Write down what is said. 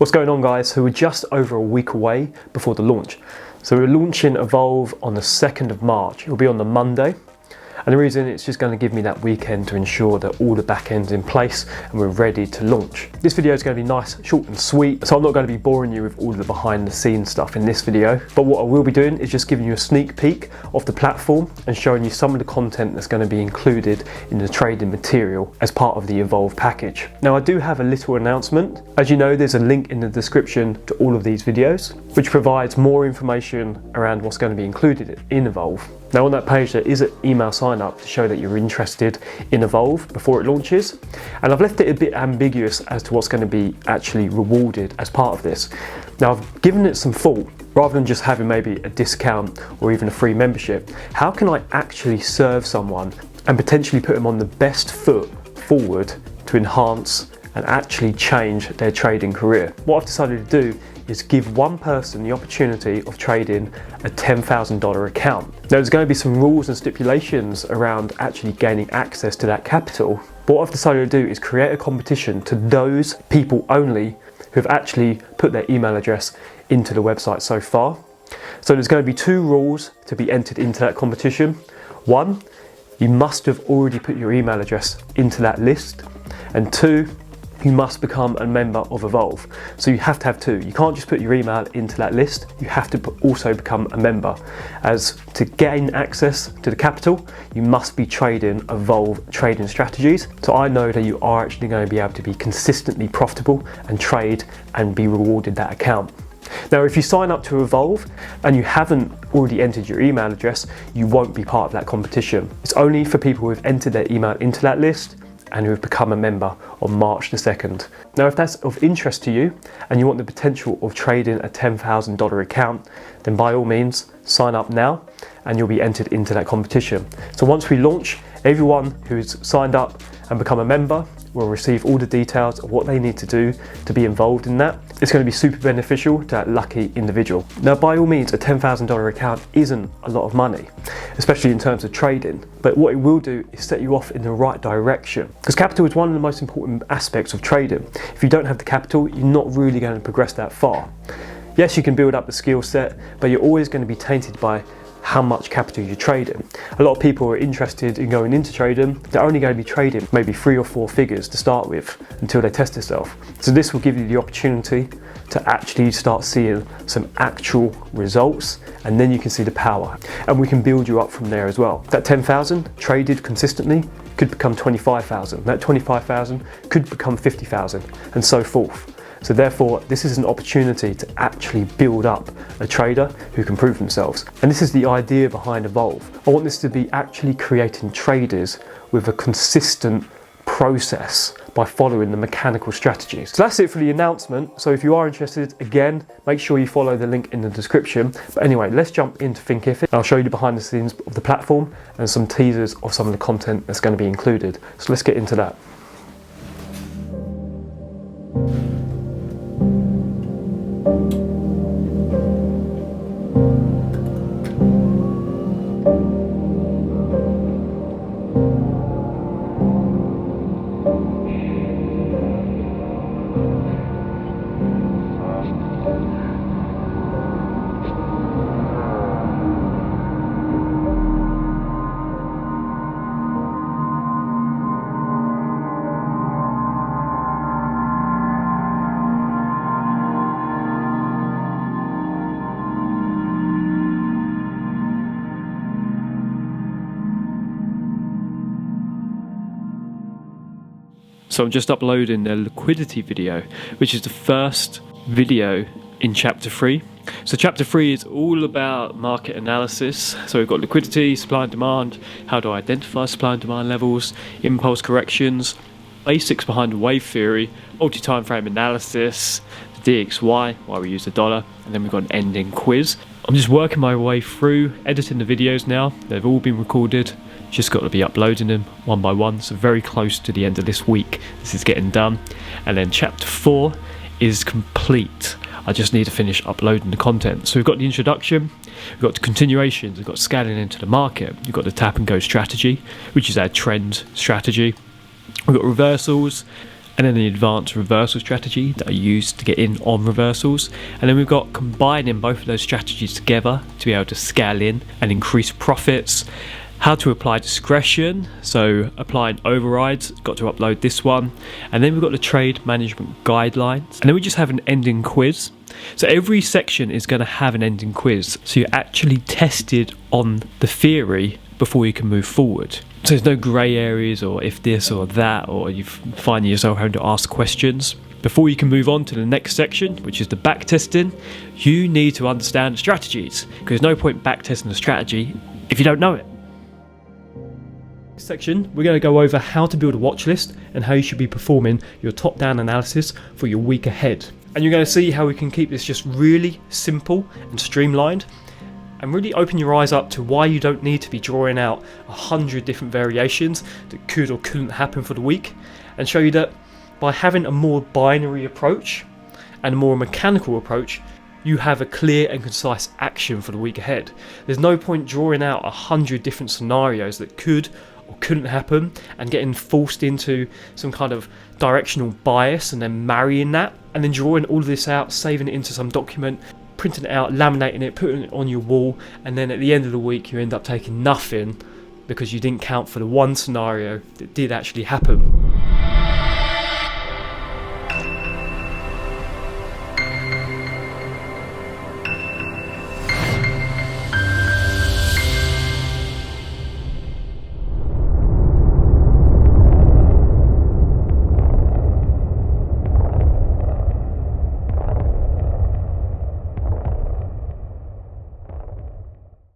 What's going on, guys? So we're just over a week away before the launch. So we're launching Evolve on the 2nd of March. It'll be on the Monday. And the reason, it's just going to give me that weekend to ensure that all the back end's in place and we're ready to launch. This video is going to be nice, short and sweet, so I'm not going to be boring you with all the behind the scenes stuff in this video. But what I will be doing is just giving you a sneak peek of the platform and showing you some of the content that's going to be included in the trading material as part of the Evolve package. Now, I do have a little announcement. As you know, there's a link in the description to all of these videos, which provides more information around what's going to be included in Evolve. Now, on that page there is an email sign up to show that you're interested in Evolve before it launches, and I've left it a bit ambiguous as to what's going to be actually rewarded as part of this. Now, I've given it some thought. Rather than just having maybe a discount or even a free membership, how can I actually serve someone and potentially put them on the best foot forward to enhance and actually change their trading career? What I've decided to do is give one person the opportunity of trading a $10,000 account. Now, there's going to be some rules and stipulations around actually gaining access to that capital. But what I've decided to do is create a competition to those people only who've actually put their email address into the website so far. So there's going to be two rules to be entered into that competition. One, you must have already put your email address into that list. And two, you must become a member of Evolve. So you have to have two. You can't just put your email into that list. You have to also become a member. As to gain access to the capital, you must be trading Evolve trading strategies. So I know that you are actually going to be able to be consistently profitable and trade and be rewarded that account. Now, if you sign up to Evolve and you haven't already entered your email address, you won't be part of that competition. It's only for people who have entered their email into that list and who have become a member on March the 2nd. Now, if that's of interest to you and you want the potential of trading a $10,000 account, then by all means, sign up now and you'll be entered into that competition. So once we launch, everyone who's signed up and become a member will receive all the details of what they need to do to be involved in that. It's going to be super beneficial to that lucky individual. Now, by all means, a $10,000 account isn't a lot of money, especially in terms of trading, but what it will do is set you off in the right direction, because capital is one of the most important aspects of trading. If you don't have the capital, you're not really going to progress that far. Yes, you can build up the skill set, but you're always going to be tainted by how much capital you're trading. A lot of people are interested in going into trading. They're only going to be trading maybe 3 or 4 figures to start with until they test themselves. So this will give you the opportunity to actually start seeing some actual results, and then you can see the power, and we can build you up from there as well. That 10,000 traded consistently could become 25,000. That 25,000 could become 50,000, and so forth. So therefore, this is an opportunity to actually build up a trader who can prove themselves. And this is the idea behind Evolve. I want this to be actually creating traders with a consistent process by following the mechanical strategies. So that's it for the announcement. So if you are interested, again, make sure you follow the link in the description. But anyway, let's jump into Thinkific. I'll show you the behind the scenes of the platform and some teasers of some of the content that's going to be included. So let's get into that. So I'm just uploading the liquidity video, which is the first video in chapter 3. So chapter 3 is all about market analysis. So we've got liquidity, supply and demand, how to identify supply and demand levels, impulse corrections, basics behind wave theory, multi-time frame analysis, the DXY, why we use the dollar, and then we've got an ending quiz. I'm just working my way through editing the videos now. They've all been recorded. Just got to be uploading them one by one, so very close to the end of this week this is getting done. And then chapter 4 is complete. I just need to finish uploading the content. So we've got the introduction, we've got the continuations, we've got scanning into the market, we've got the tap and go strategy, which is our trend strategy, we've got reversals, and then the advanced reversal strategy that I use to get in on reversals. And then we've got combining both of those strategies together to be able to scale in and increase profits. How to apply discretion, so applying overrides, got to upload this one. And then we've got the trade management guidelines. And then we just have an ending quiz. So every section is going to have an ending quiz. So you're actually tested on the theory before you can move forward. So there's no grey areas or if this or that, or you find yourself having to ask questions. Before you can move on to the next section, which is the back testing, you need to understand the strategies, because there's no point back testing the strategy if you don't know it. Section, we're going to go over how to build a watch list and how you should be performing your top-down analysis for your week ahead. And you're going to see how we can keep this just really simple and streamlined, and really open your eyes up to why you don't need to be drawing out 100 different variations that could or couldn't happen for the week, and show you that by having a more binary approach and a more mechanical approach, you have a clear and concise action for the week ahead. There's no point drawing out 100 different scenarios that could or couldn't happen and getting forced into some kind of directional bias and then marrying that and then drawing all of this out, saving it into some document, printing it out, laminating it, putting it on your wall, and then at the end of the week you end up taking nothing because you didn't count for the one scenario that did actually happen.